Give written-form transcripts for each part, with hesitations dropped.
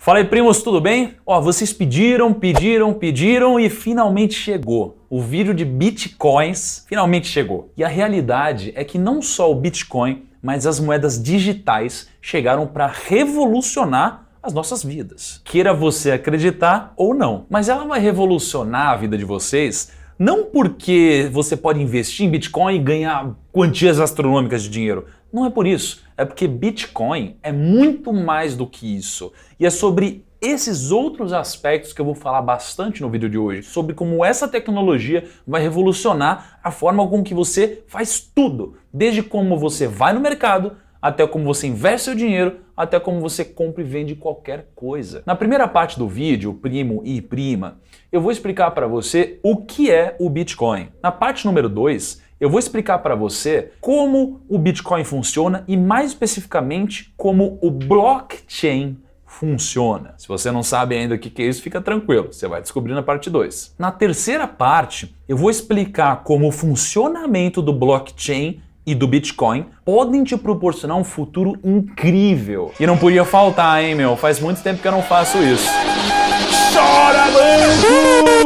Fala aí, primos, tudo bem? Ó, vocês pediram e finalmente chegou. O vídeo de Bitcoins finalmente chegou. E a realidade é que não só o Bitcoin, mas as moedas digitais chegaram para revolucionar as nossas vidas. Queira você acreditar ou não. Mas ela vai revolucionar a vida de vocês não porque você pode investir em Bitcoin e ganhar quantias astronômicas de dinheiro. Não é por isso. É porque Bitcoin é muito mais do que isso. E é sobre esses outros aspectos que eu vou falar bastante no vídeo de hoje. Sobre como essa tecnologia vai revolucionar a forma com que você faz tudo. Desde como você vai no mercado, até como você investe seu dinheiro, até como você compra e vende qualquer coisa. Na primeira parte do vídeo, primo e prima, eu vou explicar para você o que é o Bitcoin. Na parte número 2, eu vou explicar para você como o Bitcoin funciona e mais especificamente como o blockchain funciona. Se você não sabe ainda o que é isso, fica tranquilo, você vai descobrir na parte 2. Na terceira parte, eu vou explicar como o funcionamento do blockchain e do Bitcoin podem te proporcionar um futuro incrível. E não podia faltar, hein, meu? Faz muito tempo que eu não faço isso. Chora, banco!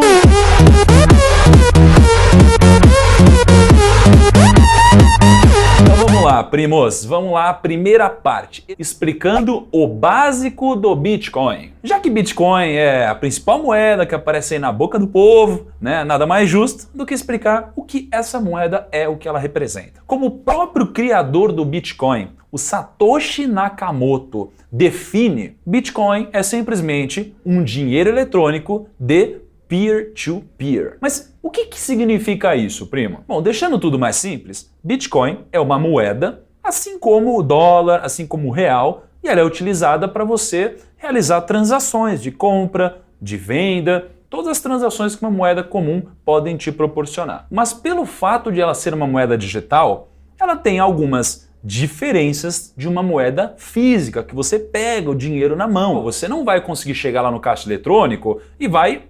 Vamos lá, primos, vamos lá, primeira parte, explicando o básico do Bitcoin. Já que Bitcoin é a principal moeda que aparece aí na boca do povo, né, nada mais justo do que explicar o que essa moeda é, o que ela representa. Como o próprio criador do Bitcoin, o Satoshi Nakamoto, define, Bitcoin é simplesmente um dinheiro eletrônico de peer-to-peer. Mas o que significa isso, primo? Bom, deixando tudo mais simples, Bitcoin é uma moeda, assim como o dólar, assim como o real, e ela é utilizada para você realizar transações de compra, de venda, todas as transações que uma moeda comum podem te proporcionar. Mas pelo fato de ela ser uma moeda digital, ela tem algumas diferenças de uma moeda física, que você pega o dinheiro na mão. Você não vai conseguir chegar lá no caixa eletrônico e vai,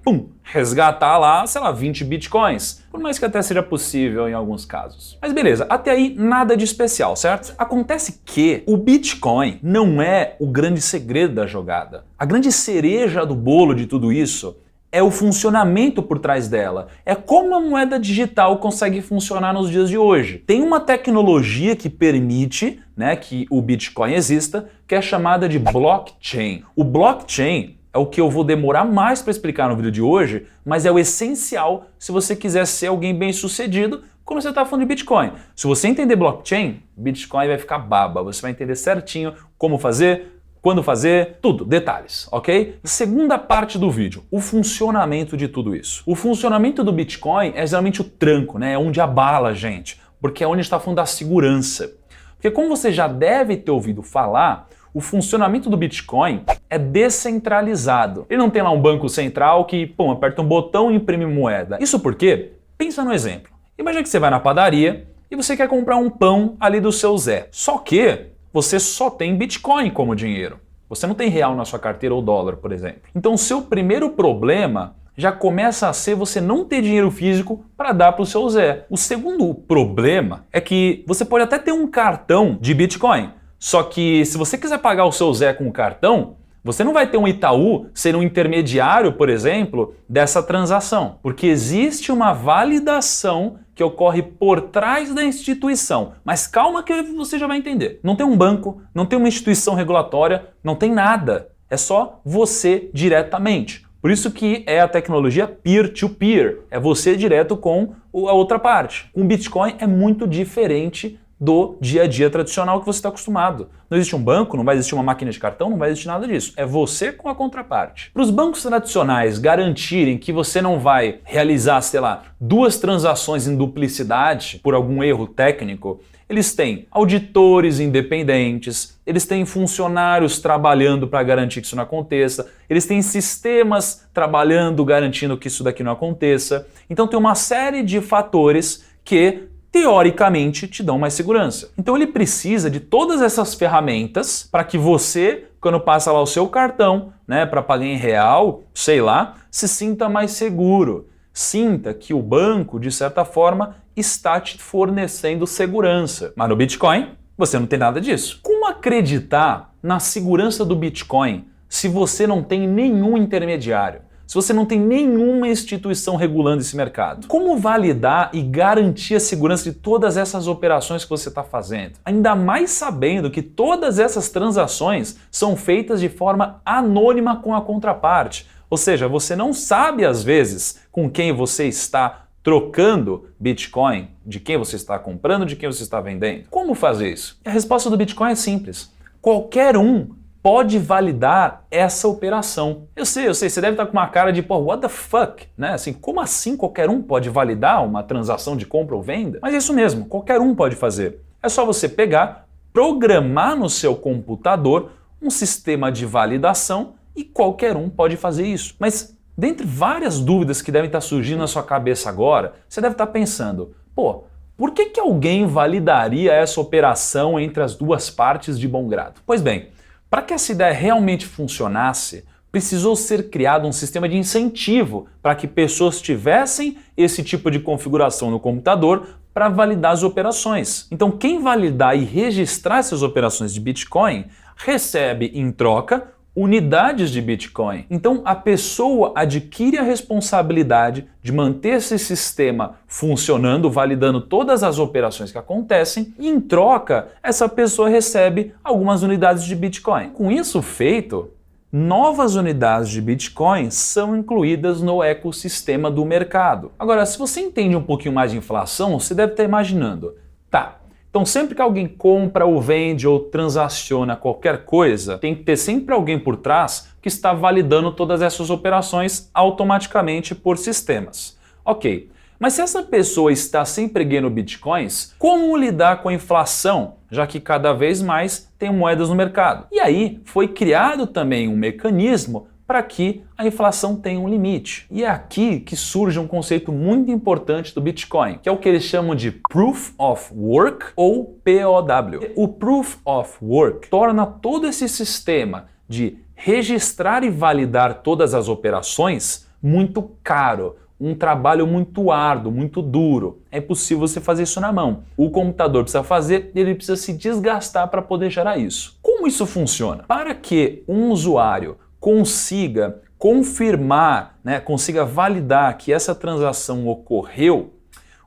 resgatar lá, sei lá, 20 bitcoins. Por mais que até seja possível em alguns casos. Mas beleza, até aí nada de especial, certo? Acontece que o Bitcoin não é o grande segredo da jogada. A grande cereja do bolo de tudo isso é o funcionamento por trás dela. É como a moeda digital consegue funcionar nos dias de hoje. Tem uma tecnologia que permite, né, que o Bitcoin exista, que é chamada de blockchain. O blockchain é o que eu vou demorar mais para explicar no vídeo de hoje, mas é o essencial se você quiser ser alguém bem-sucedido quando você está falando de Bitcoin. Se você entender blockchain, Bitcoin vai ficar baba. Você vai entender certinho como fazer, quando fazer, tudo, detalhes, ok? Segunda parte do vídeo, o funcionamento de tudo isso. O funcionamento do Bitcoin é geralmente o tranco, né? É onde abala a gente, porque é onde está falando da segurança. Porque como você já deve ter ouvido falar, o funcionamento do Bitcoin é descentralizado. Ele não tem lá um banco central que, aperta um botão e imprime moeda. Isso porque, pensa no exemplo. Imagina que você vai na padaria e você quer comprar um pão ali do seu Zé. Só que você só tem Bitcoin como dinheiro. Você não tem real na sua carteira ou dólar, por exemplo. Então, o seu primeiro problema já começa a ser você não ter dinheiro físico para dar para o seu Zé. O segundo problema é que você pode até ter um cartão de Bitcoin, só que se você quiser pagar o seu Zé com o cartão, você não vai ter um Itaú sendo um intermediário, por exemplo, dessa transação, porque existe uma validação que ocorre por trás da instituição. Mas calma que você já vai entender. Não tem um banco, não tem uma instituição regulatória, não tem nada. É só você diretamente. Por isso que é a tecnologia peer-to-peer. É você direto com a outra parte. Com Bitcoin é muito diferente do dia a dia tradicional que você está acostumado. Não existe um banco, não vai existir uma máquina de cartão, não vai existir nada disso. É você com a contraparte. Para os bancos tradicionais garantirem que você não vai realizar, sei lá, 2 transações em duplicidade por algum erro técnico, eles têm auditores independentes, eles têm funcionários trabalhando para garantir que isso não aconteça, eles têm sistemas trabalhando, garantindo que isso daqui não aconteça. Então tem uma série de fatores que teoricamente te dão mais segurança. Então ele precisa de todas essas ferramentas para que você, quando passa lá o seu cartão, né, para pagar em real, sei lá, se sinta mais seguro. Sinta que o banco, de certa forma, está te fornecendo segurança. Mas no Bitcoin, você não tem nada disso. Como acreditar na segurança do Bitcoin se você não tem nenhum intermediário, se você não tem nenhuma instituição regulando esse mercado? Como validar e garantir a segurança de todas essas operações que você está fazendo? Ainda mais sabendo que todas essas transações são feitas de forma anônima com a contraparte. Ou seja, você não sabe às vezes com quem você está trocando Bitcoin, de quem você está comprando, de quem você está vendendo. Como fazer isso? A resposta do Bitcoin é simples. Qualquer um pode validar essa operação. Eu sei, você deve estar com uma cara de, pô, what the fuck, né? Assim, como assim qualquer um pode validar uma transação de compra ou venda? Mas é isso mesmo, qualquer um pode fazer. É só você pegar, programar no seu computador um sistema de validação e qualquer um pode fazer isso. Mas dentre várias dúvidas que devem estar surgindo na sua cabeça agora, você deve estar pensando, pô, por que alguém validaria essa operação entre as duas partes de bom grado? Pois bem, para que essa ideia realmente funcionasse, precisou ser criado um sistema de incentivo para que pessoas tivessem esse tipo de configuração no computador para validar as operações. Então, quem validar e registrar essas operações de Bitcoin recebe, em troca, unidades de Bitcoin. Então, a pessoa adquire a responsabilidade de manter esse sistema funcionando, validando todas as operações que acontecem, e em troca, essa pessoa recebe algumas unidades de Bitcoin. Com isso feito, novas unidades de Bitcoin são incluídas no ecossistema do mercado. Agora, se você entende um pouquinho mais de inflação, você deve estar imaginando, tá, então sempre que alguém compra ou vende ou transaciona qualquer coisa, tem que ter sempre alguém por trás que está validando todas essas operações automaticamente por sistemas. Ok, mas se essa pessoa está sempre ganhando bitcoins, como lidar com a inflação, já que cada vez mais tem moedas no mercado? E aí foi criado também um mecanismo para que a inflação tenha um limite. E é aqui que surge um conceito muito importante do Bitcoin, que é o que eles chamam de Proof of Work ou POW. O Proof of Work torna todo esse sistema de registrar e validar todas as operações muito caro, um trabalho muito árduo, muito duro. É impossível você fazer isso na mão. O computador precisa fazer e ele precisa se desgastar para poder gerar isso. Como isso funciona? Para que um usuário consiga confirmar, consiga validar que essa transação ocorreu,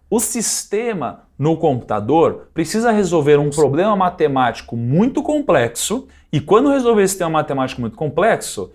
o sistema no computador precisa resolver um problema matemático muito complexo e quando resolver esse sistema matemático muito complexo,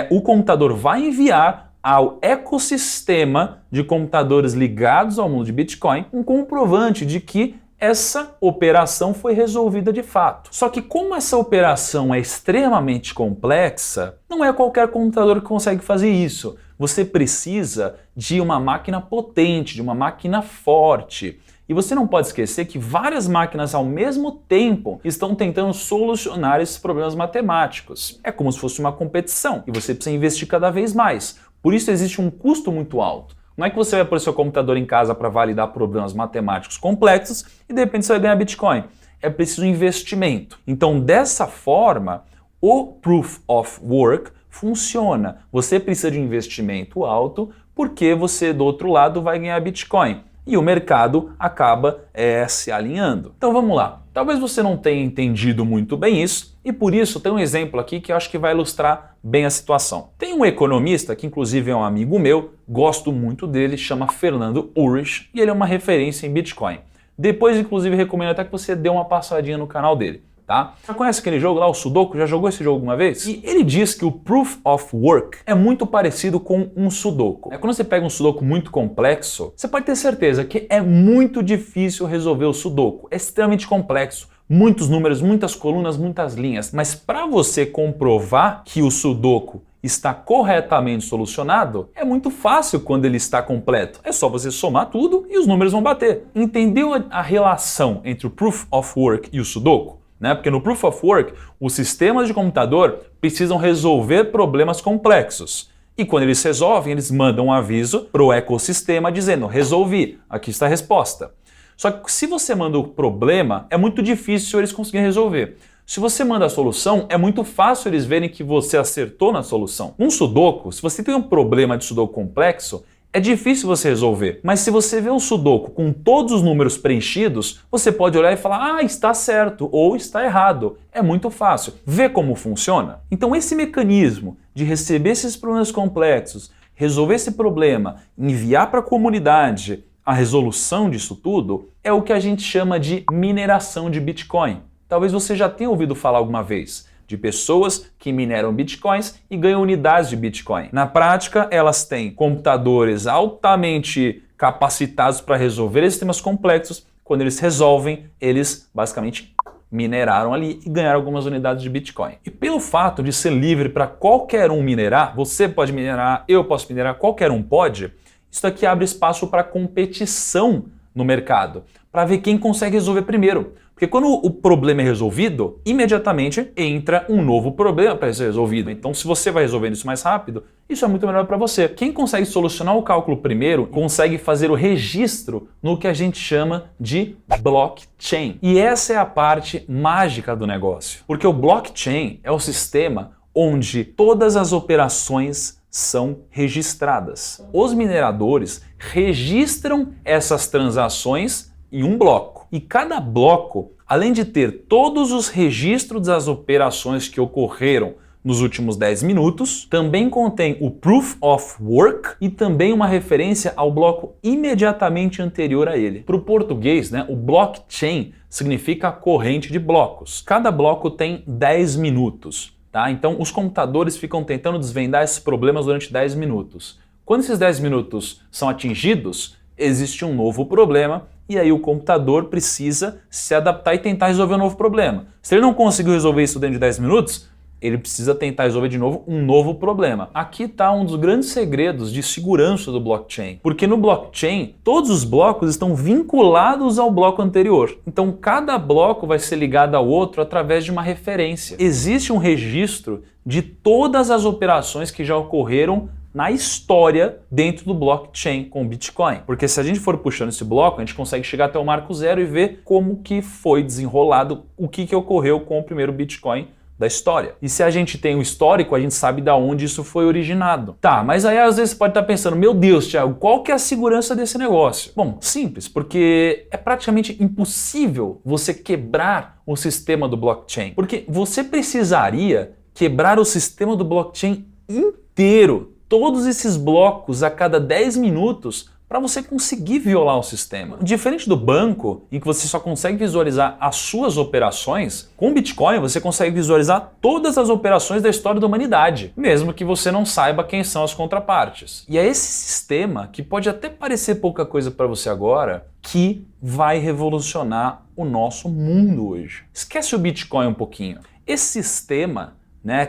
o computador vai enviar ao ecossistema de computadores ligados ao mundo de Bitcoin um comprovante de que essa operação foi resolvida de fato. Só que como essa operação é extremamente complexa, não é qualquer computador que consegue fazer isso. Você precisa de uma máquina potente, de uma máquina forte. E você não pode esquecer que várias máquinas ao mesmo tempo estão tentando solucionar esses problemas matemáticos. É como se fosse uma competição e você precisa investir cada vez mais. Por isso existe um custo muito alto. Não é que você vai pôr seu computador em casa para validar problemas matemáticos complexos e de repente você vai ganhar Bitcoin. É preciso investimento. Então, dessa forma, o Proof of Work funciona. Você precisa de um investimento alto porque você, do outro lado, vai ganhar Bitcoin. E o mercado acaba se alinhando. Então vamos lá. Talvez você não tenha entendido muito bem isso e por isso tem um exemplo aqui que eu acho que vai ilustrar bem a situação. Tem um economista que inclusive é um amigo meu, gosto muito dele, chama Fernando Urrich e ele é uma referência em Bitcoin. Depois inclusive recomendo até que você dê uma passadinha no canal dele. Tá? Já conhece aquele jogo lá, o Sudoku? Já jogou esse jogo alguma vez? E ele diz que o Proof of Work é muito parecido com um Sudoku. Quando você pega um Sudoku muito complexo, você pode ter certeza que é muito difícil resolver o Sudoku. É extremamente complexo. Muitos números, muitas colunas, muitas linhas. Mas para você comprovar que o Sudoku está corretamente solucionado, é muito fácil quando ele está completo. É só você somar tudo e os números vão bater. Entendeu a relação entre o Proof of Work e o Sudoku? Porque no Proof of Work, os sistemas de computador precisam resolver problemas complexos. E quando eles resolvem, eles mandam um aviso para o ecossistema dizendo, resolvi, aqui está a resposta. Só que se você manda o problema, é muito difícil eles conseguirem resolver. Se você manda a solução, é muito fácil eles verem que você acertou na solução. Um Sudoku, se você tem um problema de Sudoku complexo, É difícil você resolver, mas se você vê um sudoku com todos os números preenchidos, você pode olhar e falar, ah, está certo ou está errado. É muito fácil. Vê como funciona? Então esse mecanismo de receber esses problemas complexos, resolver esse problema, enviar para a comunidade a resolução disso tudo, é o que a gente chama de mineração de Bitcoin. Talvez você já tenha ouvido falar alguma vez de pessoas que mineram bitcoins e ganham unidades de Bitcoin. Na prática, elas têm computadores altamente capacitados para resolver esses temas complexos. Quando eles resolvem, eles basicamente mineraram ali e ganharam algumas unidades de Bitcoin. E pelo fato de ser livre para qualquer um minerar, você pode minerar, eu posso minerar, qualquer um pode, isso aqui abre espaço para competição no mercado, para ver quem consegue resolver primeiro. Porque quando o problema é resolvido, imediatamente entra um novo problema para ser resolvido. Então, se você vai resolvendo isso mais rápido, isso é muito melhor para você. Quem consegue solucionar o cálculo primeiro, consegue fazer o registro no que a gente chama de blockchain. E essa é a parte mágica do negócio. Porque o blockchain é o sistema onde todas as operações são registradas. Os mineradores registram essas transações em um bloco. E cada bloco, além de ter todos os registros das operações que ocorreram nos últimos 10 minutos, também contém o Proof of Work e também uma referência ao bloco imediatamente anterior a ele. Para o português, o blockchain significa corrente de blocos. Cada bloco tem 10 minutos. Tá? Então, os computadores ficam tentando desvendar esses problemas durante 10 minutos. Quando esses 10 minutos são atingidos, existe um novo problema e aí o computador precisa se adaptar e tentar resolver um novo problema. Se ele não conseguiu resolver isso dentro de 10 minutos, ele precisa tentar resolver de novo um novo problema. Aqui está um dos grandes segredos de segurança do blockchain. Porque no blockchain, todos os blocos estão vinculados ao bloco anterior. Então, cada bloco vai ser ligado ao outro através de uma referência. Existe um registro de todas as operações que já ocorreram na história dentro do blockchain com o Bitcoin. Porque se a gente for puxando esse bloco, a gente consegue chegar até o marco zero e ver como que foi desenrolado, o que ocorreu com o primeiro Bitcoin da história. E se a gente tem o histórico, a gente sabe de onde isso foi originado. Tá, mas aí às vezes você pode estar pensando, meu Deus, Thiago, qual que é a segurança desse negócio? Bom, simples, porque é praticamente impossível você quebrar o sistema do blockchain. Porque você precisaria quebrar o sistema do blockchain inteiro, todos esses blocos a cada 10 minutos, para você conseguir violar o sistema. Diferente do banco, em que você só consegue visualizar as suas operações, com o Bitcoin você consegue visualizar todas as operações da história da humanidade, mesmo que você não saiba quem são as contrapartes. E é esse sistema, que pode até parecer pouca coisa para você agora, que vai revolucionar o nosso mundo hoje. Esquece o Bitcoin um pouquinho. Esse sistema,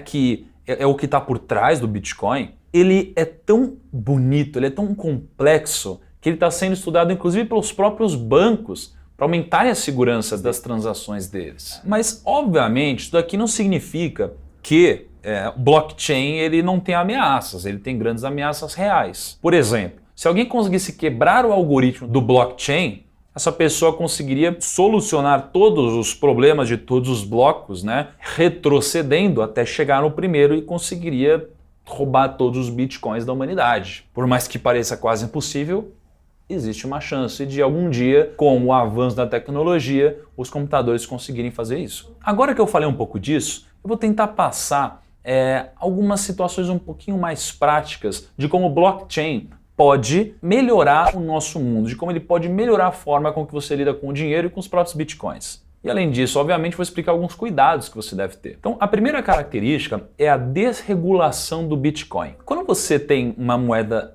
que é o que está por trás do Bitcoin, ele é tão bonito, ele é tão complexo, que ele está sendo estudado inclusive pelos próprios bancos para aumentarem a segurança das transações deles. Mas, obviamente, isso daqui não significa que o blockchain ele não tem ameaças, ele tem grandes ameaças reais. Por exemplo, se alguém conseguisse quebrar o algoritmo do blockchain, essa pessoa conseguiria solucionar todos os problemas de todos os blocos, retrocedendo até chegar no primeiro e conseguiria roubar todos os bitcoins da humanidade. Por mais que pareça quase impossível, existe uma chance de algum dia, com o avanço da tecnologia, os computadores conseguirem fazer isso. Agora que eu falei um pouco disso, eu vou tentar passar algumas situações um pouquinho mais práticas de como o blockchain pode melhorar o nosso mundo, de como ele pode melhorar a forma com que você lida com o dinheiro e com os próprios bitcoins. E além disso, obviamente, vou explicar alguns cuidados que você deve ter. Então, a primeira característica é a desregulação do Bitcoin. Quando você tem uma moeda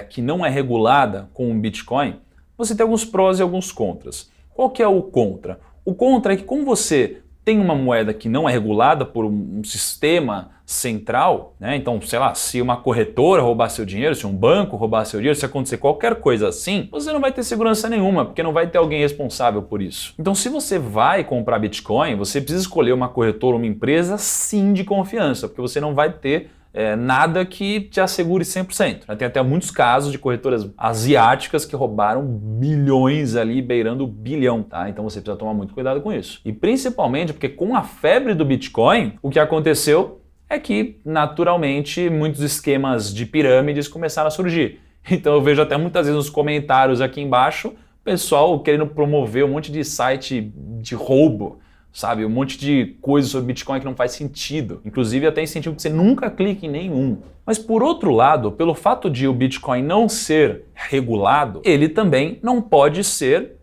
que não é regulada com o Bitcoin, você tem alguns prós e alguns contras. Qual que é o contra? O contra é que como você tem uma moeda que não é regulada por um sistema central, então, sei lá, se uma corretora roubar seu dinheiro, se um banco roubar seu dinheiro, se acontecer qualquer coisa assim, você não vai ter segurança nenhuma, porque não vai ter alguém responsável por isso. Então, se você vai comprar Bitcoin, você precisa escolher uma corretora, uma empresa, sim, de confiança, porque você não vai ter nada que te assegure 100%. Tem até muitos casos de corretoras asiáticas que roubaram bilhões ali, beirando o bilhão, tá? Então você precisa tomar muito cuidado com isso. E principalmente porque com a febre do Bitcoin, o que aconteceu é que, naturalmente, muitos esquemas de pirâmides começaram a surgir. Então eu vejo até muitas vezes nos comentários aqui embaixo, pessoal querendo promover um monte de site de roubo, sabe? Um monte de coisas sobre Bitcoin que não faz sentido. Inclusive até incentivo que você nunca clique em nenhum. Mas por outro lado, pelo fato de o Bitcoin não ser regulado, ele também não pode ser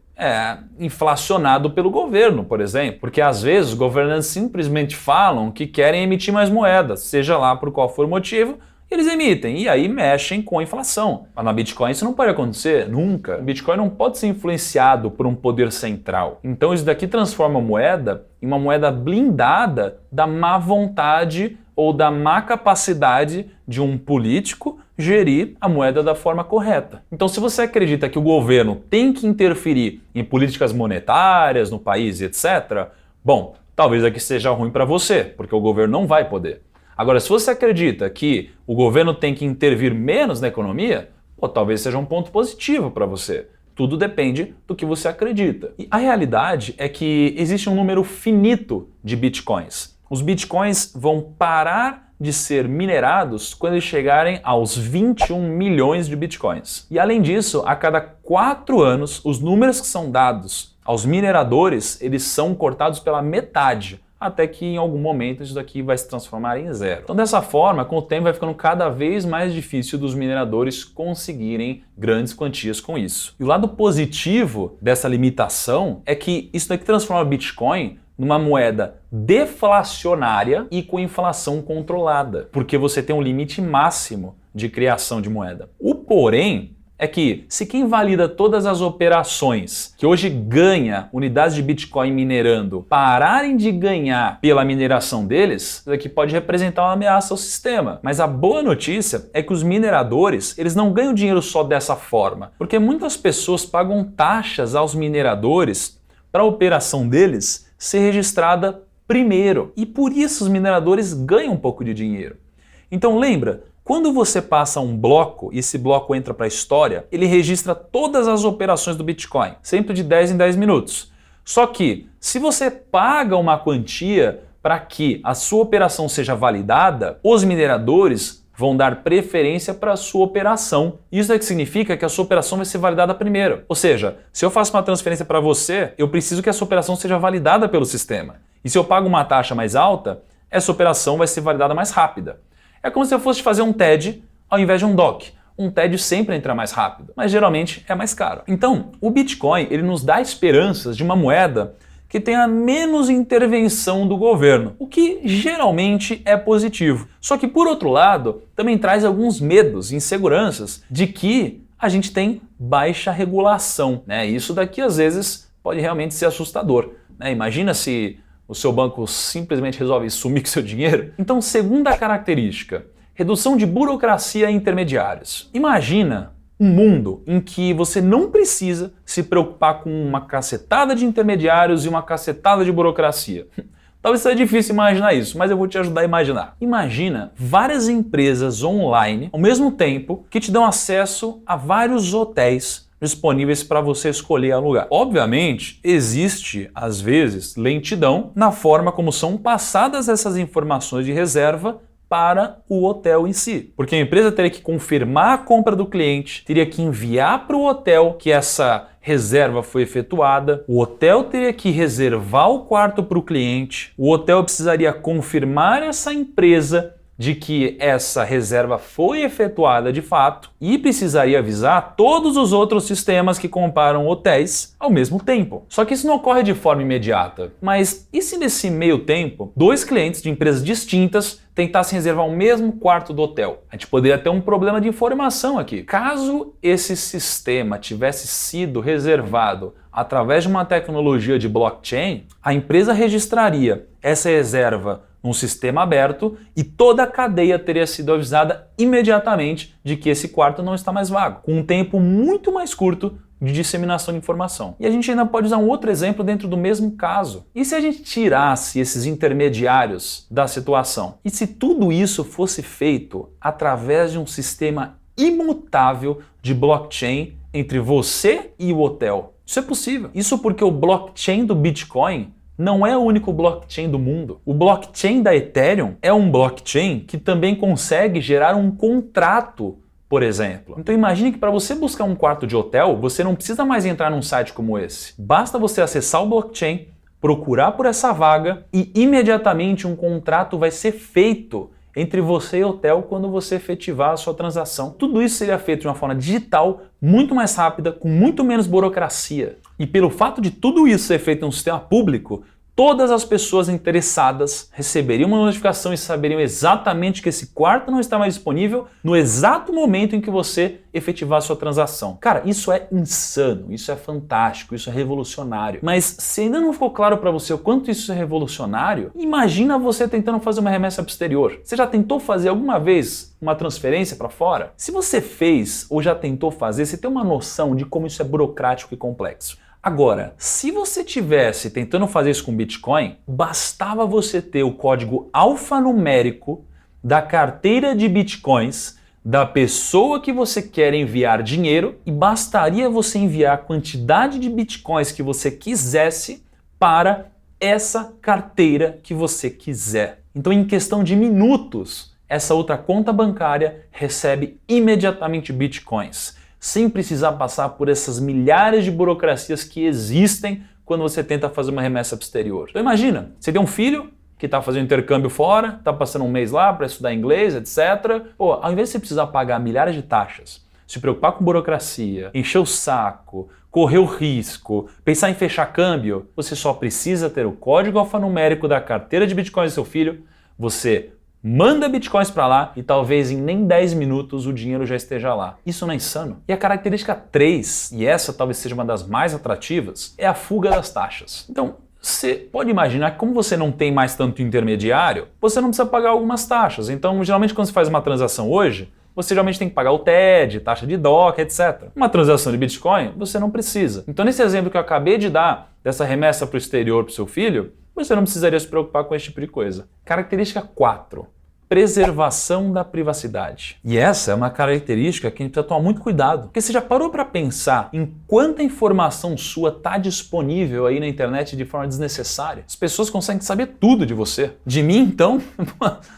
inflacionado pelo governo, por exemplo. Porque às vezes os governantes simplesmente falam que querem emitir mais moedas, seja lá por qual for o motivo, eles emitem e aí mexem com a inflação. Mas na Bitcoin isso não pode acontecer, nunca. O Bitcoin não pode ser influenciado por um poder central. Então isso daqui transforma a moeda em uma moeda blindada da má vontade ou da má capacidade de um político gerir a moeda da forma correta. Então se você acredita que o governo tem que interferir em políticas monetárias no país, etc., bom, talvez aqui seja ruim para você, porque o governo não vai poder. Agora, se você acredita que o governo tem que intervir menos na economia, talvez seja um ponto positivo para você. Tudo depende do que você acredita. E a realidade é que existe um número finito de bitcoins. Os bitcoins vão parar de ser minerados quando eles chegarem aos 21 milhões de bitcoins. E além disso, a cada 4 anos, os números que são dados aos mineradores, eles são cortados pela metade, até que em algum momento isso daqui vai se transformar em zero. Então dessa forma, com o tempo vai ficando cada vez mais difícil dos mineradores conseguirem grandes quantias com isso. E o lado positivo dessa limitação é que isso daqui transforma o Bitcoin numa moeda deflacionária e com inflação controlada, porque você tem um limite máximo de criação de moeda. O porém é que se quem valida todas as operações que hoje ganha unidades de Bitcoin minerando pararem de ganhar pela mineração deles, isso aqui pode representar uma ameaça ao sistema. Mas a boa notícia é que os mineradores, eles não ganham dinheiro só dessa forma, porque muitas pessoas pagam taxas aos mineradores para a operação deles ser registrada primeiro. E por isso os mineradores ganham um pouco de dinheiro. Então lembra, quando você passa um bloco e esse bloco entra para a história, ele registra todas as operações do Bitcoin, sempre de 10 em 10 minutos. Só que se você paga uma quantia para que a sua operação seja validada, os mineradores vão dar preferência para a sua operação. Isso é que significa que a sua operação vai ser validada primeiro. Ou seja, se eu faço uma transferência para você, eu preciso que essa operação seja validada pelo sistema. E se eu pago uma taxa mais alta, essa operação vai ser validada mais rápida. É como se eu fosse fazer um TED ao invés de um DOC. Um TED sempre entra mais rápido, mas geralmente é mais caro. Então, o Bitcoin ele nos dá esperanças de uma moeda que tenha menos intervenção do governo, o que geralmente é positivo. Só que, por outro lado, também traz alguns medos e inseguranças de que a gente tem baixa regulação, né? Isso daqui, às vezes, pode realmente ser assustador, né? Imagina se o seu banco simplesmente resolve sumir com seu dinheiro. Então, segunda característica, redução de burocracia e intermediários. Imagina um mundo em que você não precisa se preocupar com uma cacetada de intermediários e uma cacetada de burocracia. Talvez seja difícil imaginar isso, mas eu vou te ajudar a imaginar. Imagina várias empresas online ao mesmo tempo que te dão acesso a vários hotéis disponíveis para você escolher alugar. Obviamente, existe, às vezes, lentidão na forma como são passadas essas informações de reserva para o hotel em si. Porque a empresa teria que confirmar a compra do cliente, teria que enviar para o hotel que essa reserva foi efetuada, o hotel teria que reservar o quarto para o cliente, o hotel precisaria confirmar essa empresa de que essa reserva foi efetuada de fato e precisaria avisar todos os outros sistemas que comparam hotéis ao mesmo tempo. Só que isso não ocorre de forma imediata. Mas e se nesse meio tempo, dois clientes de empresas distintas tentassem reservar o mesmo quarto do hotel? A gente poderia ter um problema de informação aqui. Caso esse sistema tivesse sido reservado através de uma tecnologia de blockchain, a empresa registraria essa reserva num sistema aberto e toda a cadeia teria sido avisada imediatamente de que esse quarto não está mais vago, com um tempo muito mais curto de disseminação de informação. E a gente ainda pode usar um outro exemplo dentro do mesmo caso. E se a gente tirasse esses intermediários da situação? E se tudo isso fosse feito através de um sistema imutável de blockchain entre você e o hotel? Isso é possível. Isso porque o blockchain do Bitcoin não é o único blockchain do mundo. O blockchain da Ethereum é um blockchain que também consegue gerar um contrato por exemplo. Então imagine que para você buscar um quarto de hotel, você não precisa mais entrar num site como esse. Basta você acessar o blockchain, procurar por essa vaga e imediatamente um contrato vai ser feito entre você e o hotel quando você efetivar a sua transação. Tudo isso seria feito de uma forma digital, muito mais rápida, com muito menos burocracia. E pelo fato de tudo isso ser feito em um sistema público, todas as pessoas interessadas receberiam uma notificação e saberiam exatamente que esse quarto não está mais disponível no exato momento em que você efetivar a sua transação. Cara, isso é insano, isso é fantástico, isso é revolucionário. Mas se ainda não ficou claro para você o quanto isso é revolucionário, imagina você tentando fazer uma remessa para o exterior. Você já tentou fazer alguma vez uma transferência para fora? Se você fez ou já tentou fazer, você tem uma noção de como isso é burocrático e complexo. Agora, se você tivesse tentando fazer isso com Bitcoin, bastava você ter o código alfanumérico da carteira de Bitcoins da pessoa que você quer enviar dinheiro e bastaria você enviar a quantidade de Bitcoins que você quisesse para essa carteira que você quiser. Então, em questão de minutos, essa outra conta bancária recebe imediatamente Bitcoins, sem precisar passar por essas milhares de burocracias que existem quando você tenta fazer uma remessa para o exterior. Então imagina, você tem um filho que está fazendo intercâmbio fora, está passando um mês lá para estudar inglês, etc. Pô, ao invés de você precisar pagar milhares de taxas, se preocupar com burocracia, encher o saco, correr o risco, pensar em fechar câmbio, você só precisa ter o código alfanumérico da carteira de Bitcoin do seu filho, você manda Bitcoins para lá e talvez em nem 10 minutos o dinheiro já esteja lá. Isso não é insano? E a característica 3, e essa talvez seja uma das mais atrativas, é a fuga das taxas. Então, você pode imaginar que como você não tem mais tanto intermediário, você não precisa pagar algumas taxas. Então, geralmente quando você faz uma transação hoje, você geralmente tem que pagar o TED, taxa de DOC, etc. Uma transação de Bitcoin, você não precisa. Então, nesse exemplo que eu acabei de dar, dessa remessa para o exterior para o seu filho, você não precisaria se preocupar com esse tipo de coisa. Característica 4. Preservação da privacidade. E essa é uma característica que a gente precisa tomar muito cuidado. Porque você já parou para pensar em quanta informação sua está disponível aí na internet de forma desnecessária? As pessoas conseguem saber tudo de você. De mim, então?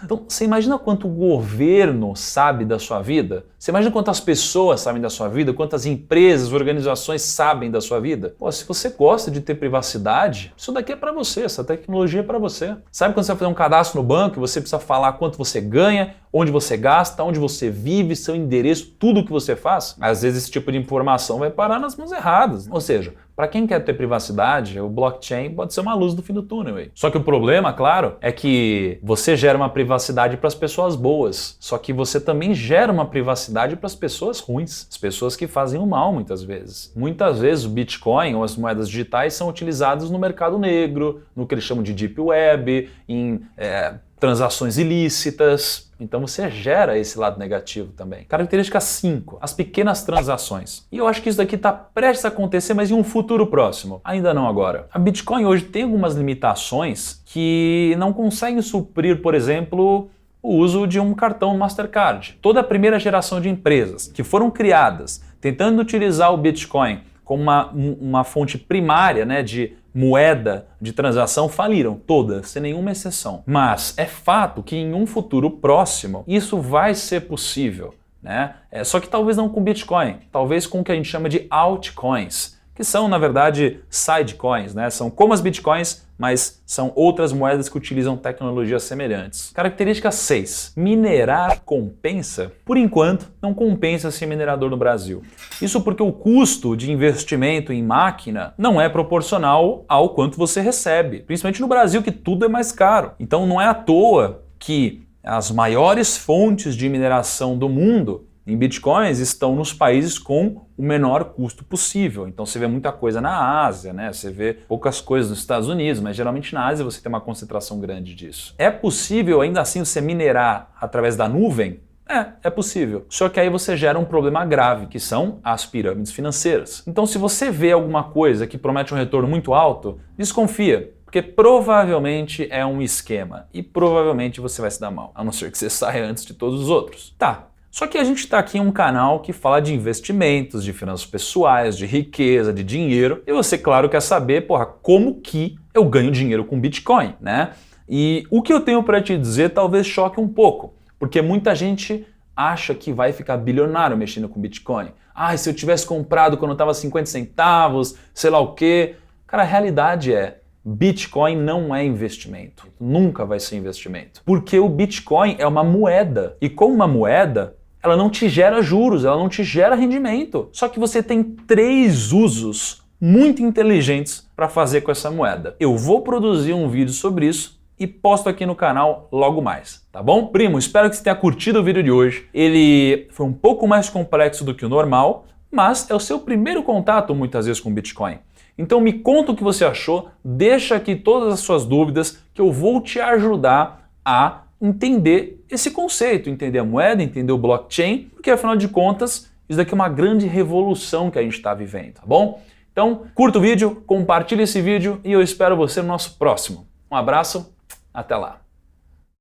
Então, você imagina quanto o governo sabe da sua vida? Você imagina quantas pessoas sabem da sua vida? Quantas empresas, organizações sabem da sua vida? Pô, se você gosta de ter privacidade, isso daqui é para você, essa tecnologia é para você. Sabe quando você vai fazer um cadastro no banco e você precisa falar quanto você ganha, onde você gasta, onde você vive, seu endereço, tudo que você faz? Às vezes esse tipo de informação vai parar nas mãos erradas. Ou seja, para quem quer ter privacidade, o blockchain pode ser uma luz no fim do túnel aí. Só que o problema, claro, é que você gera uma privacidade para as pessoas boas, só que você também gera uma privacidade para as pessoas ruins, as pessoas que fazem o mal muitas vezes. Muitas vezes o Bitcoin ou as moedas digitais são utilizadas no mercado negro, no que eles chamam de Deep Web, em transações ilícitas. Então você gera esse lado negativo também. Característica 5, as pequenas transações. E eu acho que isso daqui está prestes a acontecer, mas em um futuro próximo. Ainda não agora. A Bitcoin hoje tem algumas limitações que não conseguem suprir, por exemplo, o uso de um cartão Mastercard. Toda a primeira geração de empresas que foram criadas tentando utilizar o Bitcoin como uma fonte primária, né, de moeda de transação faliram, todas, sem nenhuma exceção. Mas é fato que em um futuro próximo isso vai ser possível, né? Só que talvez não com Bitcoin, talvez com o que a gente chama de altcoins, que são, na verdade, sidecoins, né? São como as Bitcoins, mas são outras moedas que utilizam tecnologias semelhantes. Característica 6. Minerar compensa? Por enquanto, não compensa ser minerador no Brasil. Isso porque o custo de investimento em máquina não é proporcional ao quanto você recebe, principalmente no Brasil, que tudo é mais caro. Então não é à toa que as maiores fontes de mineração do mundo em bitcoins estão nos países com o menor custo possível. Então você vê muita coisa na Ásia, né? Você vê poucas coisas nos Estados Unidos, mas geralmente na Ásia você tem uma concentração grande disso. É possível ainda assim você minerar através da nuvem? É possível. Só que aí você gera um problema grave, que são as pirâmides financeiras. Então se você vê alguma coisa que promete um retorno muito alto, desconfia. Porque provavelmente é um esquema e provavelmente você vai se dar mal, a não ser que você saia antes de todos os outros. Tá. Só que a gente está aqui em um canal que fala de investimentos, de finanças pessoais, de riqueza, de dinheiro. E você, claro, quer saber, como que eu ganho dinheiro com Bitcoin, né? E o que eu tenho para te dizer talvez choque um pouco, porque muita gente acha que vai ficar bilionário mexendo com Bitcoin. Ah, se eu tivesse comprado quando estava 50 centavos, sei lá o quê. Cara, a realidade é, Bitcoin não é investimento. Nunca vai ser investimento. Porque o Bitcoin é uma moeda. E como uma moeda, ela não te gera juros, ela não te gera rendimento. Só que você tem 3 usos muito inteligentes para fazer com essa moeda. Eu vou produzir um vídeo sobre isso e posto aqui no canal logo mais, tá bom? Primo, espero que você tenha curtido o vídeo de hoje. Ele foi um pouco mais complexo do que o normal, mas é o seu primeiro contato muitas vezes com Bitcoin. Então me conta o que você achou, deixa aqui todas as suas dúvidas que eu vou te ajudar a entender esse conceito, entender a moeda, entender o blockchain, porque afinal de contas isso daqui é uma grande revolução que a gente está vivendo, tá bom? Então curta o vídeo, compartilhe esse vídeo e eu espero você no nosso próximo. Um abraço, até lá!